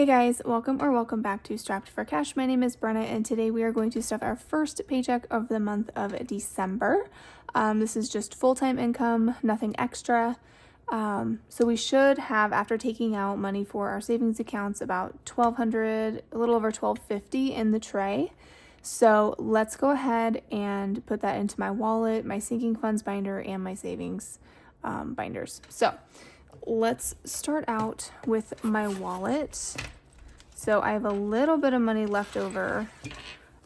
Hey guys, welcome back to Strapped for Cash. My name is Brenna and today we are going to stuff our first paycheck of the month of December. This is just full-time income, nothing extra. So we should have, after taking out money for our savings accounts, about $1,200, a little over $1,250 in the tray. So let's go ahead and put that into my wallet, my sinking funds binder, and my savings binders. So let's start out with my wallet. So I have a little bit of money left over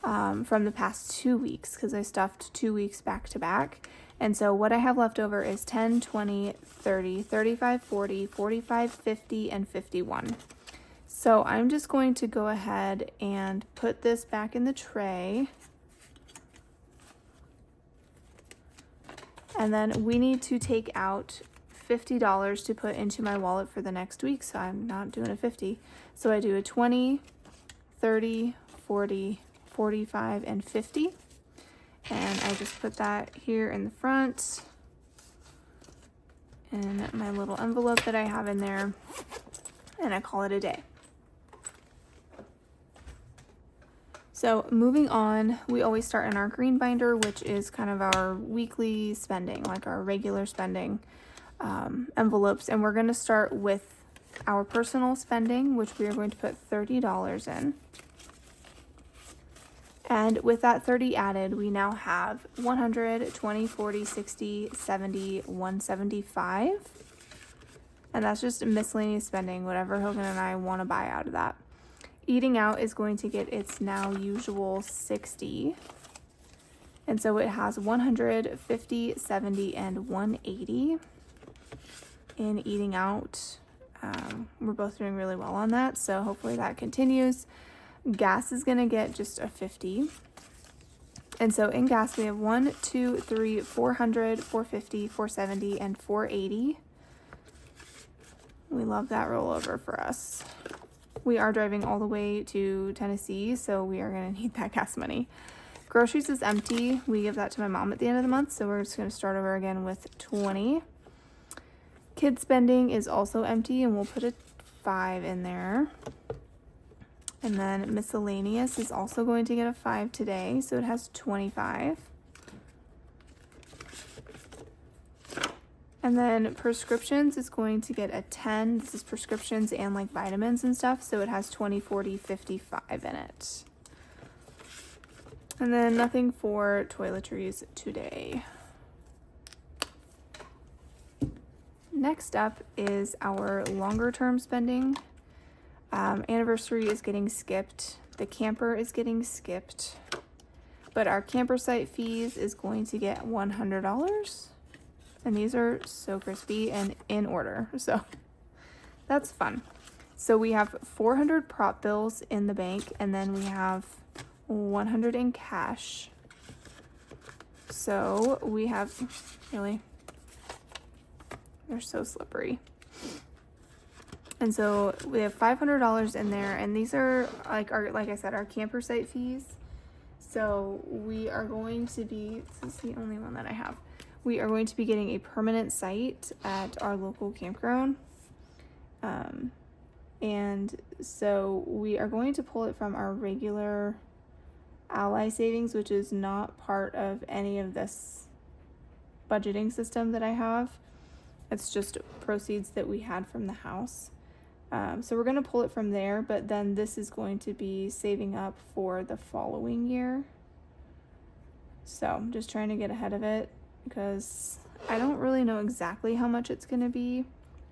from the past 2 weeks because I stuffed 2 weeks back to back. And so what I have left over is 10, 20, 30, 35, 40, 45, 50, and 51. So I'm just going to go ahead and put this back in the tray. And then we need to take out $50 to put into my wallet for the next week, so I'm not doing a 50. So I do a 20, 30, 40, 45, and 50. And I just put that here in the front in my little envelope that I have in there, and I call it a day. So moving on, we always start in our green binder, which is kind of our weekly spending, like our regular spending envelopes, and we're going to start with our personal spending, which we are going to put $30 in. And with that 30 added, we now have 100, 20, 40, 60, 70, 175. And that's just miscellaneous spending, whatever Hogan and I want to buy out of that. Eating out is going to get its now usual 60. And so it has 100, 50, 70, and 180 in eating out. We're both doing really well on that, so hopefully that continues. Gas is going to get just a 50. And so in gas, we have 1, 2, 3, 400, 450, 470, and 480. We love that rollover for us. We are driving all the way to Tennessee, so we are going to need that gas money. Groceries is empty. We give that to my mom at the end of the month, so we're just going to start over again with 20. Kid spending is also empty, and we'll put a 5 in there. And then miscellaneous is also going to get a 5 today, so it has 25. And then prescriptions is going to get a 10. This is prescriptions and like vitamins and stuff, so it has 20, 40, 55 in it. And then nothing for toiletries today. Next up is our longer term spending. Anniversary is getting skipped. The camper is getting skipped. But our camper site fees is going to get $100. And these are so crispy and in order. So that's fun. So we have 400 prop bills in the bank, and then we have 100 in cash. So we have, really, they're so slippery. And so we have $500 in there, and these are like like I said, our camper site fees. So we are going to be, this is the only one that I have. We are going to be getting a permanent site at our local campground. And so we are going to pull it from our regular Ally savings, which is not part of any of this budgeting system that I have. It's just proceeds that we had from the house. So we're going to pull it from there, but then this is going to be saving up for the following year. So I'm just trying to get ahead of it because I don't really know exactly how much it's going to be.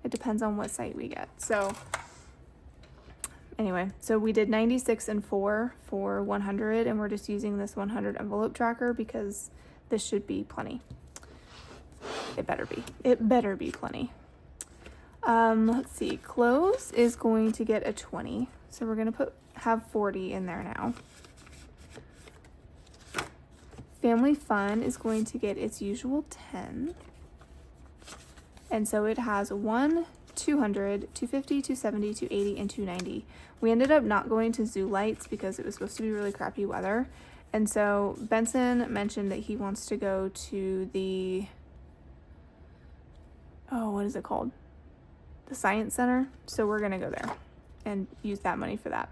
It depends on what site we get. So anyway, so we did 96 and 4 for 100, and we're just using this 100 envelope tracker because this should be plenty. It better be. It better be plenty. Let's see. Clothes is going to get a 20. So we're going to have 40 in there now. Family fun is going to get its usual 10. And so it has 1, 200, 250, 270, 280, and 290. We ended up not going to Zoo Lights because it was supposed to be really crappy weather. And so Benson mentioned that he wants to go to the, oh, what is it called? The Science Center. So we're going to go there. and use that money for that.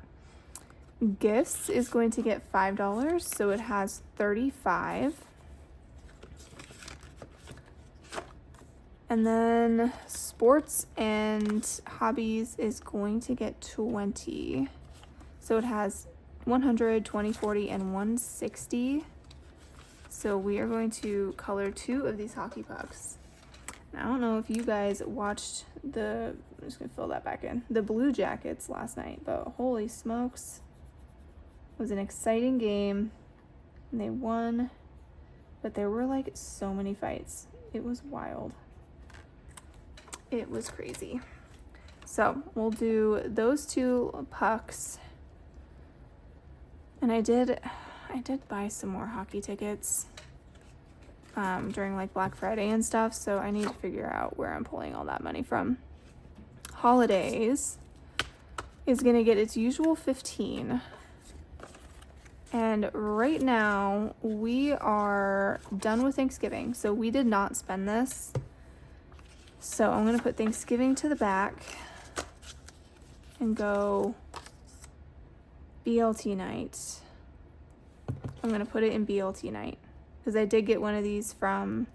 Gifts is going to get $5, so it has 35. And then sports and hobbies is going to get 20. So it has 100, 20, 40, and 160. So we are going to color 2 of these hockey pucks. And I don't know if you guys watched I'm just gonna fill that back in, the Blue Jackets last night, but holy smokes. It was an exciting game and they won, but there were like so many fights. It was wild. It was crazy. So we'll do those 2 pucks. And I did buy some more hockey tickets during like Black Friday and stuff, so I need to figure out where I'm pulling all that money from. Holidays is gonna get its usual 15. And right now we are done with Thanksgiving, so we did not spend this. So I'm gonna put Thanksgiving to the back and go BLT night. I'm gonna put it in BLT night because I did get one of these from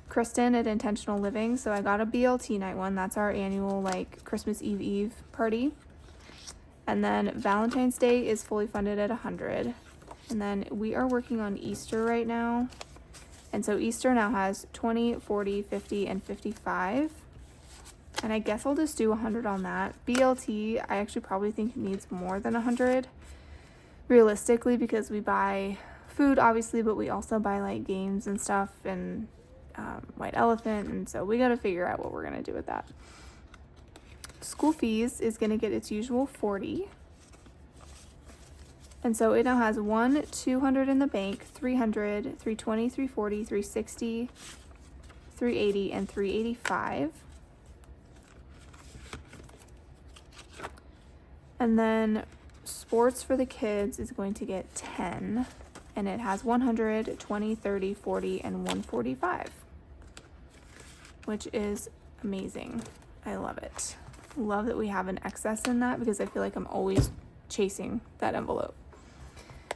Kristen at Intentional Living. So I got a BLT night one. That's our annual like Christmas Eve party. And then Valentine's Day is fully funded at 100. And then we are working on Easter right now. And so Easter now has 20, 40, 50, and 55. And I guess I'll just do 100 on that. BLT, I actually probably think needs more than 100. Realistically, because we buy food, obviously, but we also buy like games and stuff and White Elephant. And so we got to figure out what we're going to do with that. School fees is going to get its usual 40. And so it now has 200 in the bank, 300, 320, 340, 360, 380, and 385. And then sports for the kids is going to get 10. And it has 100, 20, 30, 40, and 145. Which is amazing. I love it. Love that we have an excess in that because I feel like I'm always chasing that envelope.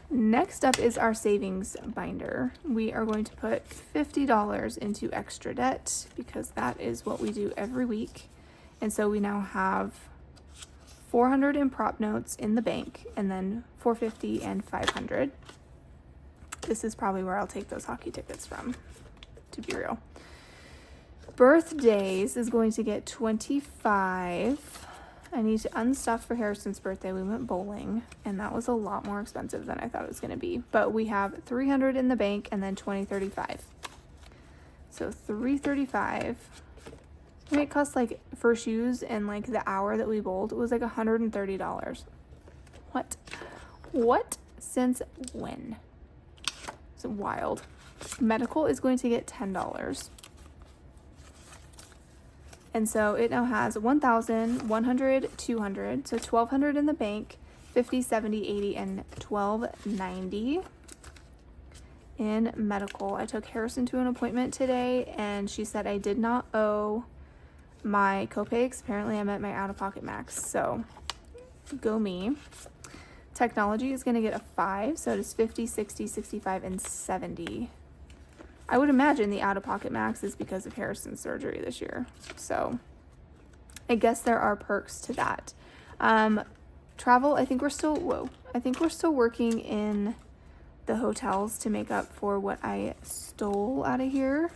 Next up is our savings binder. We are going to put $50 into extra debt because that is what we do every week. And so we now have 400 in prop notes in the bank and then 450 and 500. This is probably where I'll take those hockey tickets from, to be real. Birthdays is going to get 25. I need to unstuff for Harrison's birthday. We went bowling, and that was a lot more expensive than I thought it was going to be. But we have 300 in the bank and then 2035. So 335. I mean, it cost like for shoes and like the hour that we bowled, it was like $130. What? Since when? It's wild. Medical is going to get $10. And so it now has 1,000, 100, 200, so 1,200 in the bank, 50, 70, 80, and 1,290 in medical. I took Harrison to an appointment today, and she said I did not owe my copays. Apparently I met my out-of-pocket max, so go me. Technology is going to get a 5, so it is 50, 60, 65, and 70. I would imagine the out-of-pocket max is because of Harrison's surgery this year. So I guess there are perks to that. Travel, I think we're still working in the hotels to make up for what I stole out of here.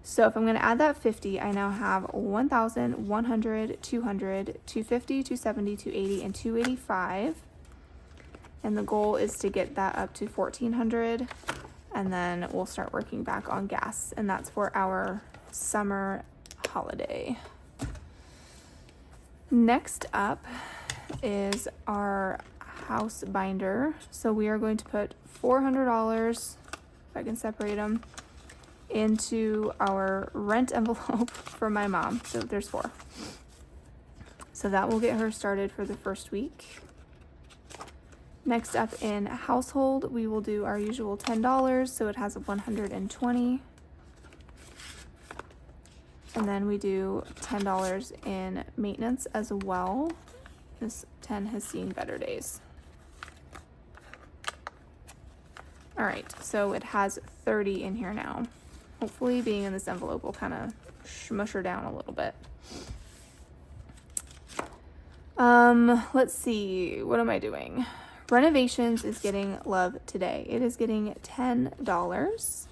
So if I'm going to add that 50, I now have 1,000, 100, 200, 250, 270, 280, and 285. And the goal is to get that up to 1,400. And then we'll start working back on gas, and that's for our summer holiday. Next up is our house binder. So we are going to put $400, if I can separate them, into our rent envelope for my mom. So there's 4. So that will get her started for the first week. Next up in household, we will do our usual $10, so it has a 120. And then we do $10 in maintenance as well. This 10 has seen better days. All right, so it has 30 in here now. Hopefully being in this envelope will kind of smush her down a little bit. Let's see, what am I doing? Renovations is getting love today. It is getting $10.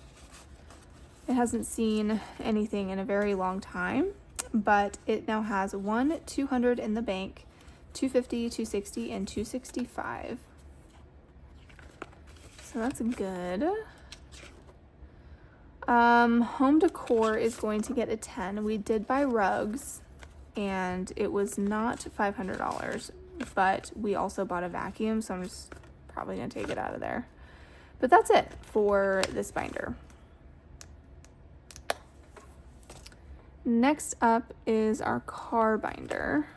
It hasn't seen anything in a very long time, but it now has 200 in the bank, 250, 260, and 265. So that's good. Home decor is going to get a 10. We did buy rugs, and it was not $500, but we also bought a vacuum, so I'm just probably gonna take it out of there. But that's it for this binder. Next up is our car binder.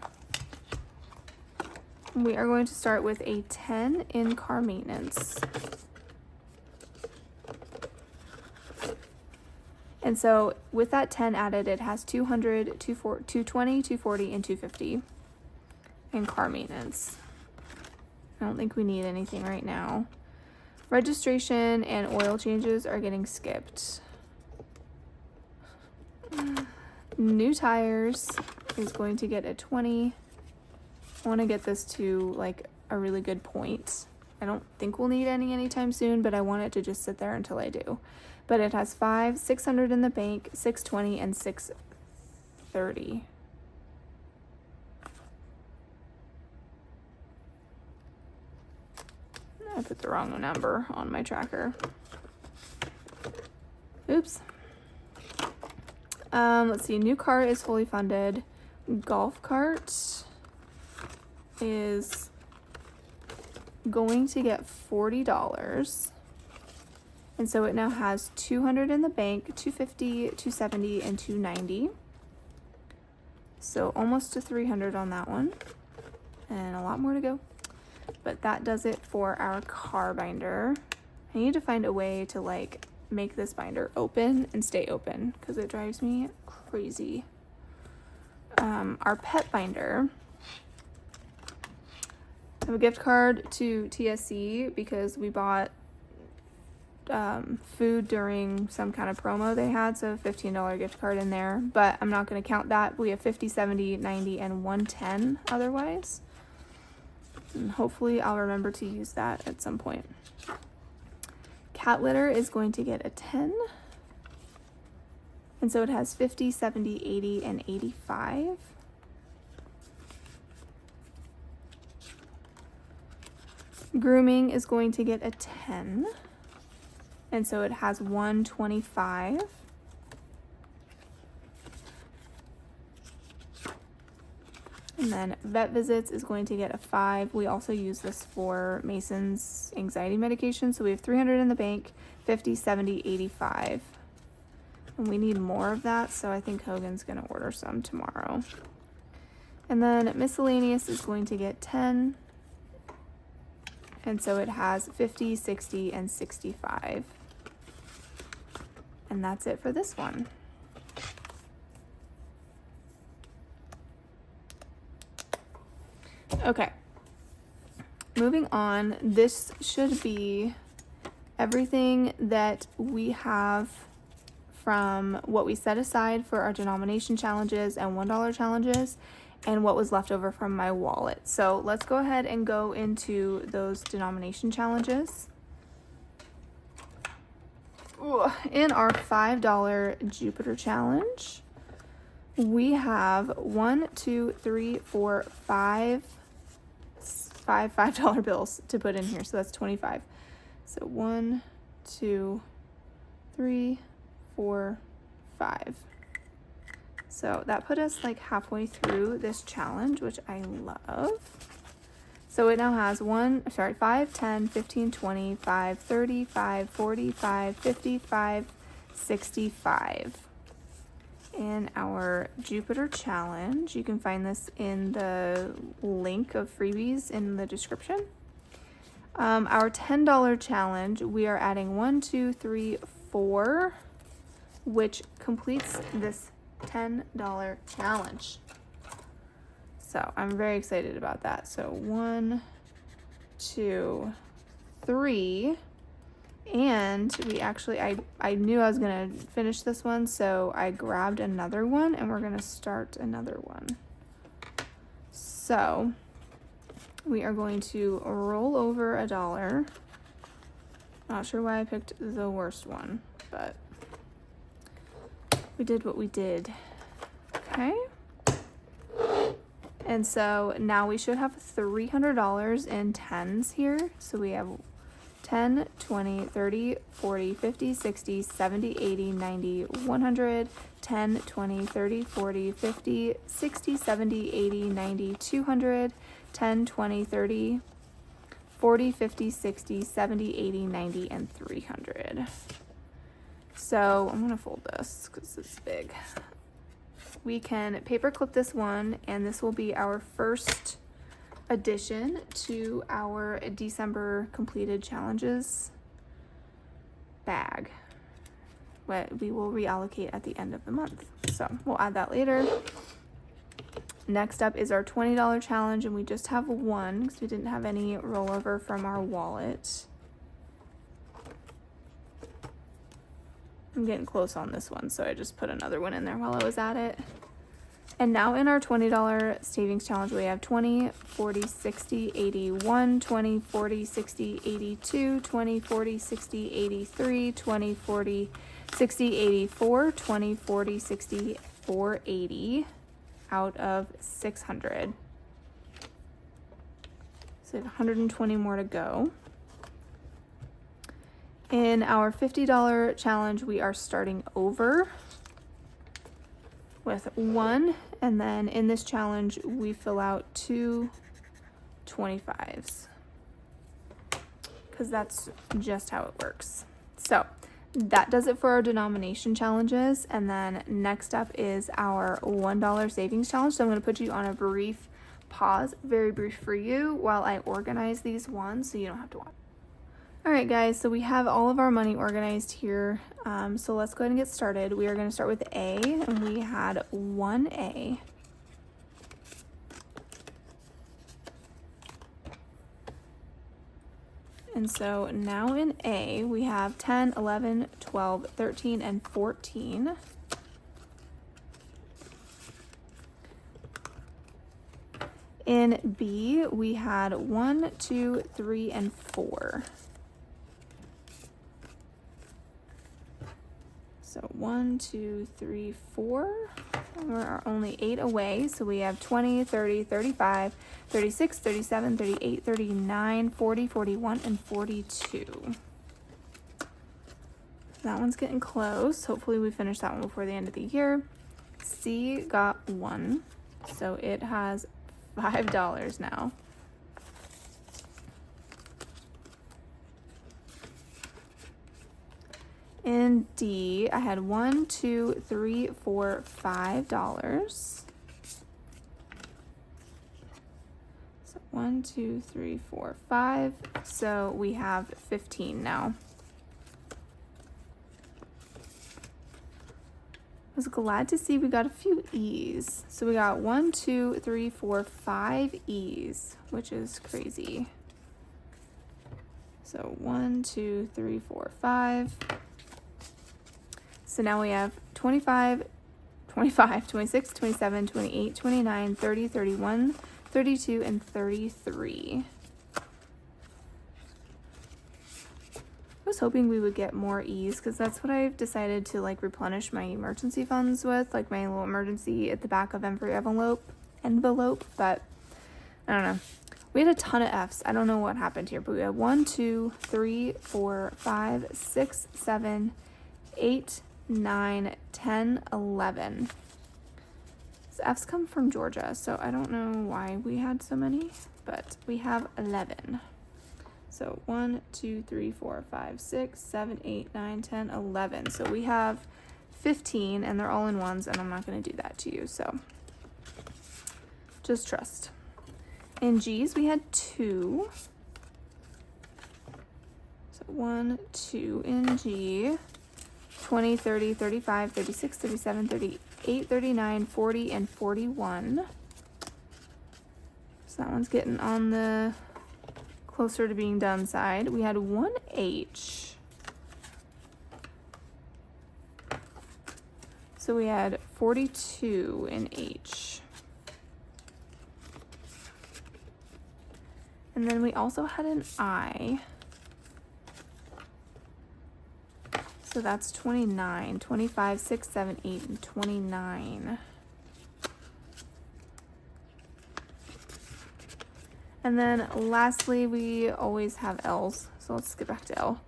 We are going to start with a 10 in car maintenance. And so with that 10 added, it has 200, 220, 240, and 250 in car maintenance. I don't think we need anything right now. Registration and oil changes are getting skipped. New tires is going to get a 20. I want to get this to like a really good point. I don't think we'll need any anytime soon, but I want it to just sit there until I do. But it has 5, 600 in the bank, 620, and 630. I put the wrong number on my tracker. Oops. Let's see, new car is fully funded. Golf cart is going to get $40. And so it now has 200 in the bank, 250, 270, and 290. So almost to 300 on that one. And a lot more to go. But that does it for our car binder. I need to find a way to like make this binder open and stay open because it drives me crazy. Our pet binder. I have a gift card to TSC because we bought food during some kind of promo they had, so a $15 gift card in there, but I'm not going to count that. We have 50, 70, 90, and 110 otherwise, and hopefully I'll remember to use that at some point. Cat litter is going to get a 10, and so it has 50, 70, 80, and 85. Grooming is going to get a 10. And so it has 125. And then vet visits is going to get a 5. We also use this for Mason's anxiety medication. So we have 300 in the bank, 50, 70, 85. And we need more of that, so I think Hogan's going to order some tomorrow. And then miscellaneous is going to get 10. And so it has 50, 60, and 65. And that's it for this one. Okay. Moving on, this should be everything that we have from what we set aside for our denomination challenges and $1 challenges, and what was left over from my wallet. So let's go ahead and go into those denomination challenges. In our $5 Jupiter challenge, we have 5 $5 bills to put in here, so that's 25. So 1, 2, 3, 4, 5. So that put us like halfway through this challenge, which I love. So it now has 5, 10, 15, 20, 5, 30, 5, 40, 5, 50, 5, 65. In our Jupiter challenge, you can find this in the link of freebies in the description. Our $10 challenge, we are adding 1, 2, 3, 4, which completes this $10 challenge. So I'm very excited about that. So 1, 2, 3. And we actually, I knew I was gonna finish this one, so I grabbed another one and we're gonna start another one. So we are going to roll over $1. Not sure why I picked the worst one, but we did what we did. Okay. And so now we should have $300 in tens here. So we have 10, 20, 30, 40, 50, 60, 70, 80, 90, 100, 10, 20, 30, 40, 50, 60, 70, 80, 90, 200, 10, 20, 30, 40, 50, 60, 70, 80, 90, and 300. So I'm gonna fold this because it's big. We can paper clip this one, and this will be our first addition to our December completed challenges bag. What we will reallocate at the end of the month. So we'll add that later. Next up is our $20 challenge, and we just have one because we didn't have any rollover from our wallet. I'm getting close on this one, so I just put another one in there while I was at it. And now in our $20 savings challenge, we have 20, 40, 60, 81, 20, 40, 60, 82, 20, 40, 60, 83, 20, 40, 60, 84, 20, 40, 60, 480 out of 600. So 120 more to go. In our $50 challenge, we are starting over with 1, and then in this challenge we fill out 2 25s because that's just how it works. So that does it for our denomination challenges, and then next up is our $1 savings challenge. So I'm going to put you on a brief pause, very brief for you, while I organize these ones so you don't have to watch. All right, guys, so we have all of our money organized here. So let's go ahead and get started. We are going to start with A, and we had 1A. And so now in A, we have 10, 11, 12, 13, and 14. In B, we had 1, 2, 3, and 4. So 1, 2, 3, 4. We're only 8 away. So we have 20, 30, 35, 36, 37, 38, 39, 40, 41, and 42. That one's getting close. Hopefully we finish that one before the end of the year. C got 1. So it has $5 now. In D, I had $1, 2, 3, 4, $5. So 1, 2, 3, 4, 5. So we have 15 now. I was glad to see we got a few E's. So we got 1, 2, 3, 4, 5 E's, which is crazy. So 1, 2, 3, 4, 5. So now we have 25, 26, 27, 28, 29, 30, 31, 32, and 33. I was hoping we would get more E's because that's what I've decided to like replenish my emergency funds with, like my little emergency at the back of every envelope, but I don't know. We had a ton of F's. I don't know what happened here, but we had 1, 2, 3, 4, 5, 6, 7, 8, 9, 10, 11. So F's come from Georgia, so I don't know why we had so many, but we have 11. So 1, 2, 3, 4, 5, 6, 7, 8, 9, 10, 11. So we have 15, and they're all in ones, and I'm not going to do that to you, so just trust. In G's, we had 2. So 1, 2 in G. 20, 30, 35, 36, 37, 8, 39, 40, and 41. So that one's getting on the closer to being done side. We had 1 H. So we had 42 in H. And then we also had an I. So that's 29, 25, 6, 7, 8, and 29. And then lastly, we always have L's. So let's get back to L.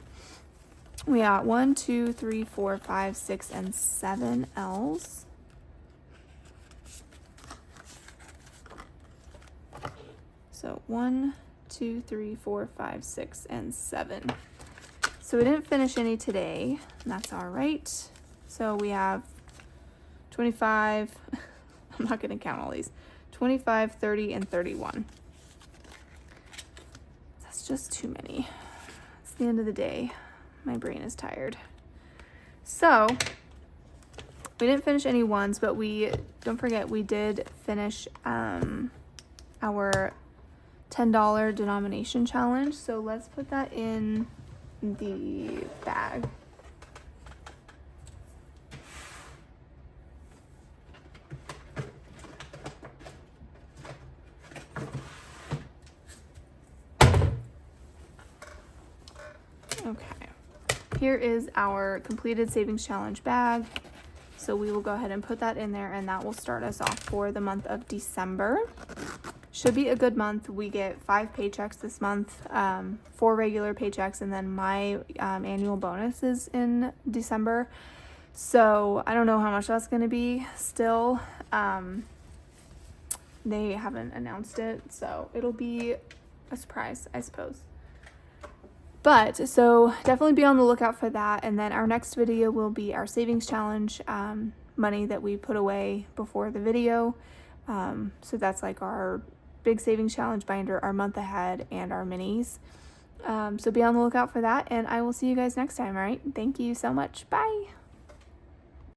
We got 1, 2, 3, 4, 5, 6, and 7 L's. So 1, 2, 3, 4, 5, 6, and 7. So we didn't finish any today, and that's all right. So we have 25, I'm not going to count all these, 25, 30, and 31. That's just too many. It's the end of the day. My brain is tired. So we didn't finish any ones, but don't forget, we did finish our $10 denomination challenge. So let's put that in the bag. Okay, here is our completed savings challenge bag. So we will go ahead and put that in there, and that will start us off for the month of December. Should be a good month. We get 5 paychecks this month, 4 regular paychecks, and then my annual bonus is in December. So I don't know how much that's going to be still. They haven't announced it, so it'll be a surprise, I suppose. But so definitely be on the lookout for that. And then our next video will be our savings challenge money that we put away before the video. So that's like our big savings challenge binder, our month ahead, and our minis. So be on the lookout for that, and I will see you guys next time. All right, thank you so much. Bye.